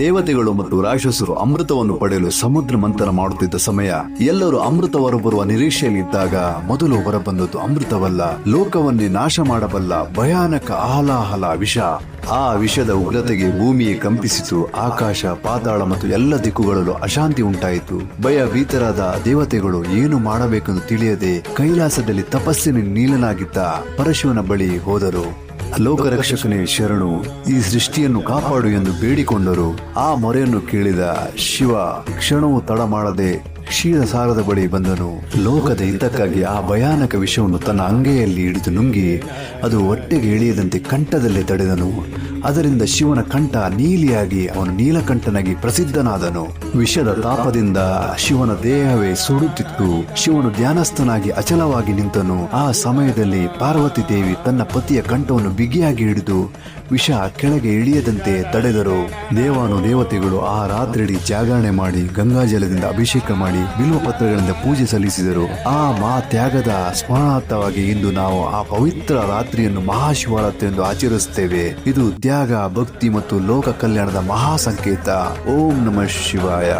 ದೇವತೆಗಳು ಮತ್ತು ರಾಕ್ಷಸರು ಅಮೃತವನ್ನು ಪಡೆಯಲು ಸಮುದ್ರ ಮಂಥನ ಮಾಡುತ್ತಿದ್ದ ಸಮಯ ಎಲ್ಲರೂ ಅಮೃತ ಹೊರಬರುವ ನಿರೀಕ್ಷೆಯಲ್ಲಿದ್ದಾಗ ಮೊದಲು ಹೊರಬಂದದ್ದು ಅಮೃತವಲ್ಲ, ಲೋಕವನ್ನೇ ನಾಶ ಮಾಡಬಲ್ಲ ಭಯಾನಕ ಆಹಲಾಹಲ ವಿಷ. ಆ ವಿಷದ ಉಗ್ರತೆಗೆ ಭೂಮಿಯೇ ಕಂಪಿಸಿತು. ಆಕಾಶ, ಪಾತಾಳ ಮತ್ತು ಎಲ್ಲ ದಿಕ್ಕುಗಳಲ್ಲೂ ಅಶಾಂತಿ ಉಂಟಾಯಿತು. ಭಯಭೀತರಾದ ದೇವತೆಗಳು ಏನು ಮಾಡಬೇಕೆಂದು ತಿಳಿಯದೆ ಕೈಲಾಸದಲ್ಲಿ ತಪಸ್ಸಿನ ನೀಲನಾಗಿದ್ದ ಪರಶುವನ ಬಳಿ ಹೋದರು. ಲೋಕರಕ್ಷಕನೇ ಶರಣು, ಈ ಸೃಷ್ಟಿಯನ್ನು ಕಾಪಾಡು ಎಂದು ಬೇಡಿಕೊಂಡರು. ಆ ಮೊರೆಯನ್ನು ಕೇಳಿದ ಶಿವ ಕ್ಷಣವೂ ತಡ ಮಾಡದೆ ಕ್ಷೀರಸಾಗರದ ಬಳಿ ಬಂದನು. ಲೋಕದ ಹಿತಕ್ಕಾಗಿ ಆ ಭಯಾನಕ ವಿಷವನ್ನು ತನ್ನ ಅಂಗೈಯಲ್ಲಿ ಹಿಡಿದು ನುಂಗಿ ಅದು ಹೊಟ್ಟೆಗೆ ಇಳಿಯದಂತೆ ಕಂಠದಲ್ಲೇ ತಡೆದನು. ಅದರಿಂದ ಶಿವನ ಕಂಠ ನೀಲಿಯಾಗಿ ಅವನು ನೀಲಕಂಠನಾಗಿ ಪ್ರಸಿದ್ಧನಾದನು. ವಿಷದ ತಾಪದಿಂದ ಶಿವನ ದೇಹವೇ ಸುಡುತ್ತಿತ್ತು. ಶಿವನು ಧ್ಯಾನಸ್ಥನಾಗಿ ಅಚಲವಾಗಿ ನಿಂತನು. ಆ ಸಮಯದಲ್ಲಿ ಪಾರ್ವತಿ ದೇವಿ ತನ್ನ ಪತಿಯ ಕಂಠವನ್ನು ಬಿಗಿಯಾಗಿ ಹಿಡಿದು ವಿಷ ಕೆಳಗೆ ಇಳಿಯದಂತೆ ತಡೆದರು. ದೇವಾನುದೇವತೆಗಳು ಆ ರಾತ್ರಿಯಿಡೀ ಜಾಗರಣೆ ಮಾಡಿ ಗಂಗಾಜಲದಿಂದ ಅಭಿಷೇಕ ಮಾಡಿ ಬಿಲ್ವ ಪತ್ರಗಳಿಂದ ಪೂಜೆ ಸಲ್ಲಿಸಿದರು. ಆ ತ್ಯಾಗದ ಸ್ಮರಣಾರ್ಥವಾಗಿ ಇಂದು ನಾವು ಆ ಪವಿತ್ರ ರಾತ್ರಿಯನ್ನು ಮಹಾಶಿವರಾತ್ರಿ ಎಂದು ಆಚರಿಸುತ್ತೇವೆ. ಇದು ತ್ಯಾಗ, ಭಕ್ತಿ ಮತ್ತು ಲೋಕ ಕಲ್ಯಾಣದ ಮಹಾ ಸಂಕೇತ. ಓಂ ನಮಃ ಶಿವಾಯ.